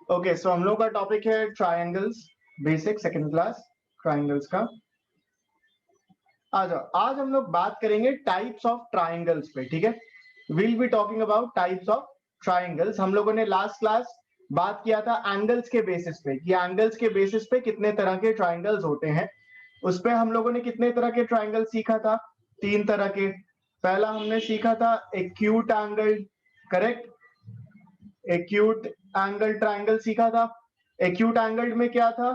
Okay, सो हम लोग का टॉपिक है triangles, basic second class triangles का। आ जाओ, आज हम लोग बात करेंगे टाइप्स ऑफ ट्रायंगल्स पे, ठीक है। Will be talking about types of triangles. हम लोगों ने लास्ट क्लास बात किया था एंगल्स के बेसिस पे, कि एंगल्स के बेसिस पे कितने तरह के ट्रायंगल्स होते हैं। उस पे हम लोगों ने कितने तरह के ट्रायंगल सीखा था? 3 तरह के। पहला हमने सीखा था acute angle, correct, acute angle triangle सीखा था। एक्यूट एंगल में क्या था?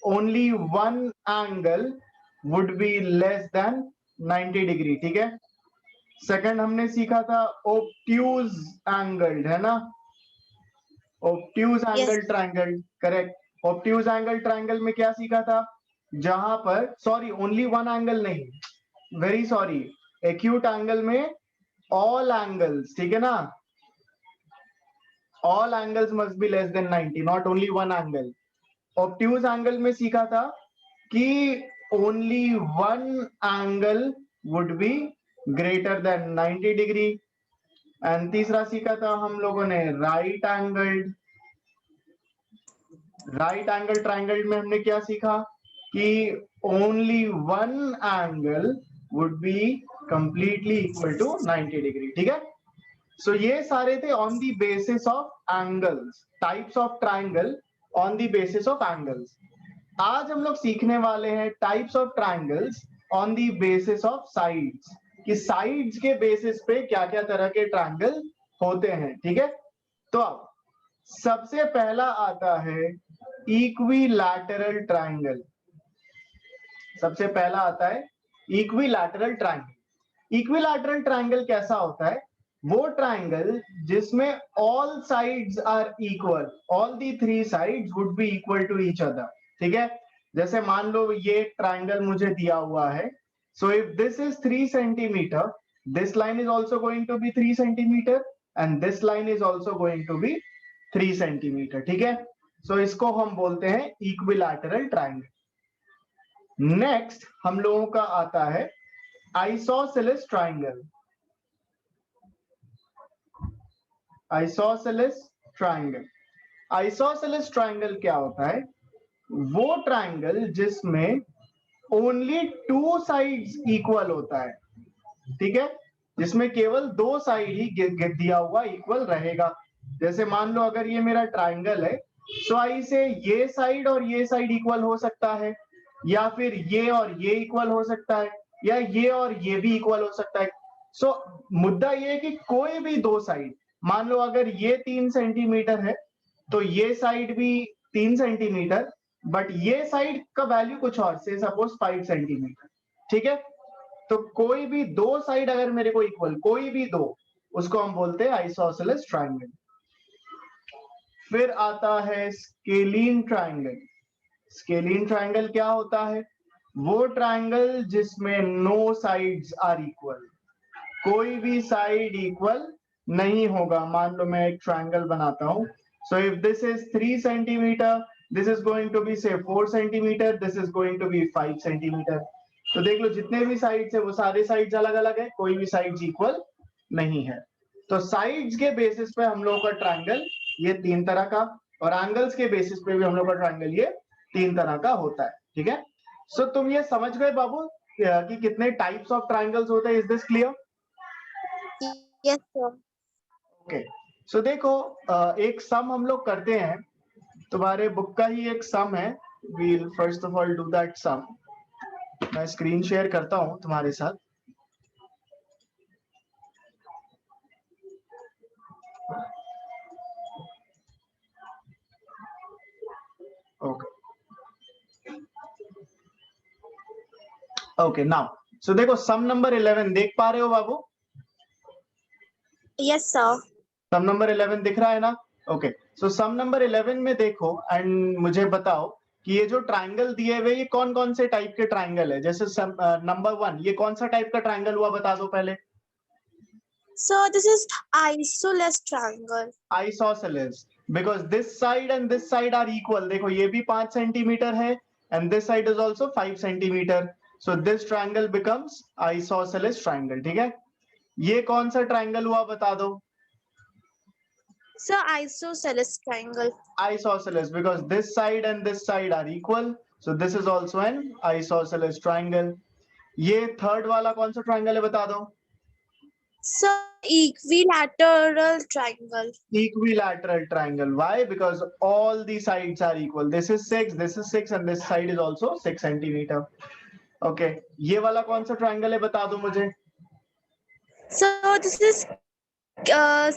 Only one angle would be less than 90 degree, ठीक है। सेकंड हमने सीखा था ऑब्ट्यूज एंगल, है ना, obtuse Yes. Angle triangle, correct. Obtuse angle triangle में क्या सीखा था? जहां पर, सॉरी, ओनली वन एंगल नहीं, वेरी सॉरी, एक्यूट एंगल में ऑल एंगल्स, ठीक है ना, all angles must be less than 90, not only one angle. Obtuse angle में सीखा था कि only one angle would B greater then 90 degree. And तीसरा सीखा था हम लोगों ने right angle. Right angle triangle में हमने क्या सीखा? कि only one angle would be completely equal to 90 degree, ठीक है। सो ये सारे थे on the basis of angles, types of triangle on the basis of angles. आज हम लोग सीखने वाले हैं types of triangles on the basis of sides, कि साइड्स के बेसिस पे क्या क्या तरह के ट्रायंगल होते हैं, ठीक है। तो अब सबसे पहला आता है इक्विलैटरल ट्रायंगल। सबसे पहला आता है इक्विलैटरल ट्रायंगल। इक्विलैटरल ट्रायंगल कैसा होता है? वो ट्रायंगल जिसमें all sides are equal, all the three sides would be equal to each other, ठीक है। जैसे मान लो ये ट्रायंगल मुझे दिया हुआ है, so if this is 3 centimetre, this line is also going to be 3 centimetre and this line is also going to be 3 centimetre, ठीक है। सो इसको हम बोलते हैं इक्विलैटरल ट्रायंगल। नेक्स्ट हम लोगों का आता है isosceles triangle. Isosceles triangle, isosceles triangle क्या होता है? वो ट्रायंगल जिसमें ओनली टू साइड्स इक्वल होता है, ठीक है, जिसमें केवल दो साइड ही दिया हुआ इक्वल रहेगा। जैसे मान लो अगर ये मेरा ट्रायंगल है, सो आई से ये साइड और ये साइड इक्वल हो सकता है, या फिर ये और ये इक्वल हो सकता है, या ये और ये भी इक्वल हो सकता है। सो मुद्दा ये है कि कोई भी दो साइड, मान लो अगर ये 3 सेंटीमीटर है तो ये साइड भी 3 सेंटीमीटर, बट ये साइड का वैल्यू कुछ और, से सपोज 5 सेंटीमीटर, ठीक है। तो कोई भी दो साइड अगर मेरे को इक्वल, कोई भी दो, उसको हम बोलते हैं आइसोसेलेस ट्रायंगल। फिर आता है स्केलीन ट्रायंगल। स्केलीन ट्रायंगल क्या होता है? वो ट्रायंगल जिसमें नो साइड्स आर इक्वल, कोई भी साइड इक्वल नहीं होगा। मान लो मैं एक ट्रायंगल बनाता हूं, so if this is 3 centimetre, this is going to be say 4 centimetre, this is going to be 5 centimetre. तो देख लो जितने भी साइड्स है वो सारे साइड्स अलग अलग है, कोई भी साइड्स इक्वल नहीं है। तो साइड्स के बेसिस पे हम लोगों का ट्रायंगल ये 3 तरह का, और एंगल्स के बेसिस पे भी हम लोग का ट्रायंगल ये 3 तरह का होता है, ठीक है। सो तुम ये समझ गए बाबू कि कितने टाइप्स ऑफ ट्रायंगल्स होते हैं? Is this clear? Yes, sir. Okay, so देखो, एक सम हम लोग करते हैं, तुम्हारे बुक का ही एक सम है। We'll first of all do that sum. मैं स्क्रीन शेयर करता हूं तुम्हारे साथ। ओके ओके, नाउ सो देखो सम नंबर 11 देख पा रहे हो बाबू? Yes, sir. सम नंबर 11 दिख रहा है ना? ओके, सो सम नंबर 11 में देखो एंड मुझे बताओ कि ये जो ट्रायंगल दिए हुए ये कौन कौन से टाइप के ट्रायंगल है। जैसे नंबर 1, ये कौन सा टाइप का ट्रायंगल हुआ बता दो पहले। So this is isosceles triangle. Isosceles, because this side and this side are equal. देखो ये भी 5 सेंटीमीटर है and this side is also 5 centimetre, so this triangle becomes isosceles triangle, ठीक है। ये कौन सा ट्रायंगल हुआ बता दो। Sir, isosceles triangle. Isosceles, because this side and this side are equal, so this is also an isosceles triangle. ये third वाला कौन सा ट्राइंगल है बता दो? Sir, equilateral triangle. Equilateral triangle. Why? Because all the sides are equal. This is 6, and this side is also 6 centimeter. Okay. ये वाला कौन सा ट्राइंगल है बता दो मुझे? So this is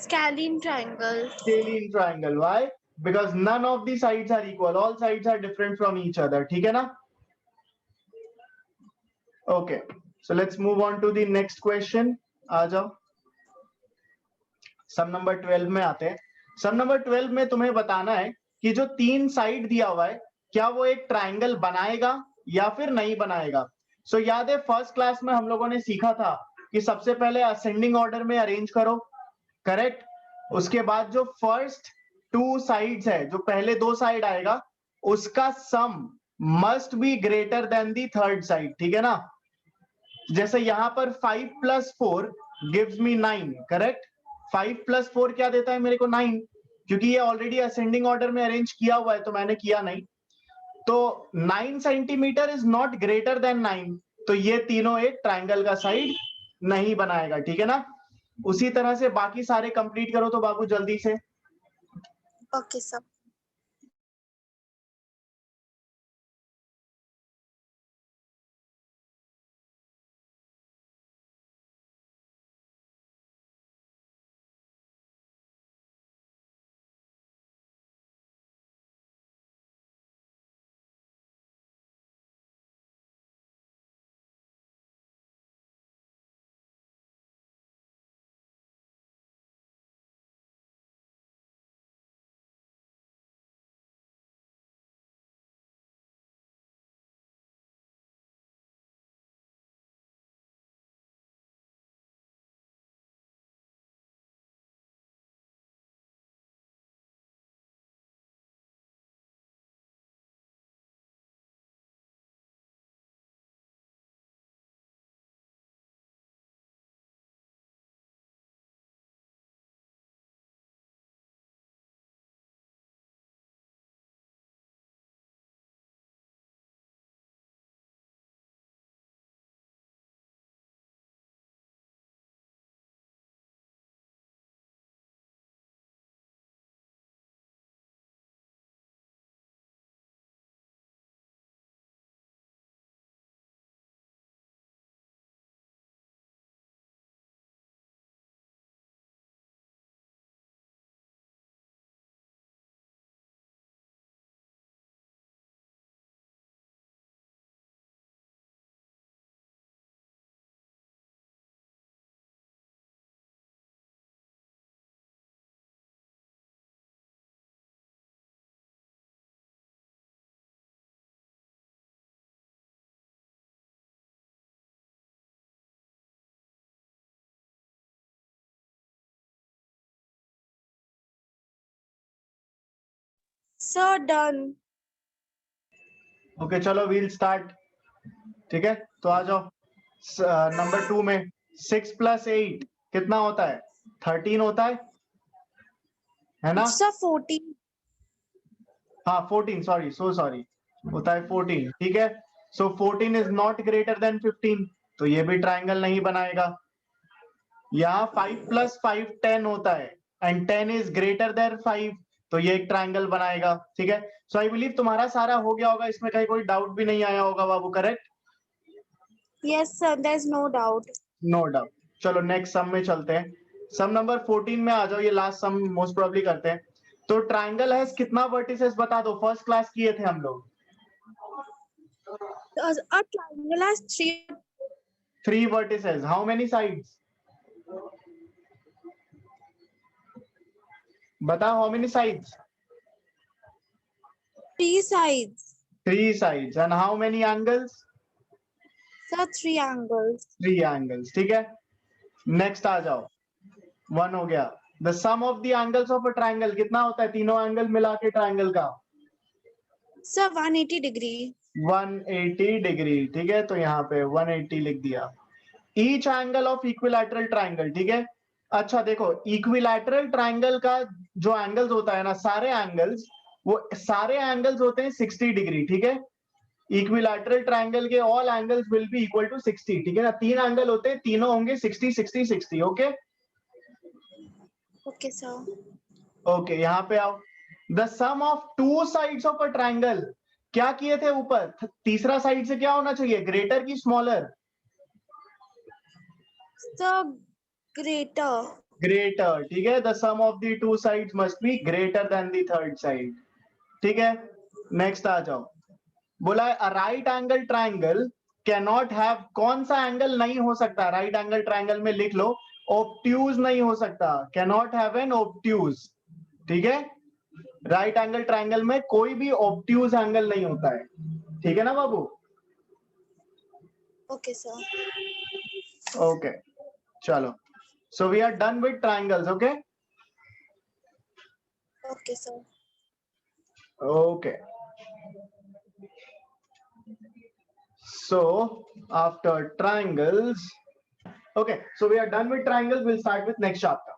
scalene triangle. Scalene triangle. Why? Because none of the sides are equal. All sides are different from each other. ठीक है ना? Okay. So let's move on to the next question. आ जाओ. सम number 12 में आते हैं. सम number 12 में तुम्हें बताना है कि जो 3 साइड दिया हुआ है क्या वो एक ट्राइंगल बनाएगा या फिर नहीं बनाएगा. सो याद है फर्स्ट क्लास में हम लोगों ने सीखा था कि सबसे पहले असेंडिंग ऑर्डर में अरेंज करो. करेक्ट. उसके बाद जो फर्स्ट 2 साइड्स है, जो पहले 2 साइड आएगा उसका sum must be greater than the third side. ठीक है ना. जैसे यहां पर 5 + 4 गिव्स मी 9. करेक्ट. 5 + 4 क्या देता है मेरे को? 9. क्योंकि ये ऑलरेडी असेंडिंग ऑर्डर में अरेंज किया हुआ है तो मैंने किया नहीं. तो 9 centimetre is not greater than 9. तो ये तीनों एक ट्राइंगल का साइड नहीं बनाएगा. ठीक है ना. उसी तरह से बाकी सारे कंप्लीट करो तो बाबू जल्दी से. Okay, sir. Sir, done. Okay चलो वील स्टार्ट. ठीक है. तो आ जाओ. नंबर 2 में 6 + 8 कितना होता है? 13 होता है ना. Sir, 14. हाँ 14. Sorry, so sorry. होता है 14. ठीक है. सो 14 इज नॉट ग्रेटर देन 15. तो ये भी ट्राइंगल नहीं बनाएगा. यहाँ 5 + 5 10 होता है एंड 10 इज ग्रेटर देन 5. तो ये एक ट्राइंगल बनाएगा. ठीक है. सो आई बिलीव तुम्हारा सारा हो गया होगा. इसमें कहीं कोई डाउट भी नहीं आया होगा बाबू. Correct. Yes, sir. There's no doubt. No doubt. चलो नेक्स्ट सम में चलते हैं. सम नंबर 14 में आ जाओ. ये लास्ट सम मोस्ट प्रोबेबली करते हैं. तो ट्राइंगल है कितना वर्टिसेस बता दो. फर्स्ट क्लास किए थे हम लोग. A triangle has 3 vertices. How many sides? बताओ how many sides? 3 sides. 3 sides. And how many angles? Sir, 3 angles. 3 angles. ठीक है. नेक्स्ट आ जाओ. 1 हो गया. The sum of the angles of a triangle कितना होता है? तीनों एंगल मिला के ट्राइंगल का. Sir, 180 degree. 180 डिग्री. ठीक है. तो यहाँ पे 180 लिख दिया. Each angle of equilateral triangle. ठीक है. अच्छा देखो, इक्विलैटरल ट्रायंगल का जो एंगल्स होता है ना, सारे एंगल्स होते हैं 60 डिग्री, ठीक है। इक्विलैटरल ट्रायंगल के all angles will be equal to 60, ठीक है ना। 3 एंगल होते हैं, तीनों होंगे 60 60 60, ओके। Okay, sir. ओके, यहाँ पे आओ। The sum of two sides of a triangle, क्या किए थे ऊपर, तीसरा साइड से क्या होना चाहिए, ग्रेटर की स्मॉलर? Sir, greater. ग्रेटर, ठीक है। The sum of the two sides must be greater than the third side, ठीक है। नेक्स्ट आ जाओ। बोला है right angle triangle can not have, कौन सा एंगल नहीं हो सकता राइट एंगल ट्रायंगल में, लिख लो, ऑब्ट्यूज नहीं हो सकता, can not have an obtuse, ठीक है। राइट एंगल ट्रायंगल में कोई भी ऑब्ट्यूज एंगल नहीं होता है, ठीक है ना बाबू। Okay, sir. ओके, चलो, so we are done with triangles, okay. Okay, sir. Okay, so after triangles, okay, so we are done with triangles, we'll start with next chapter.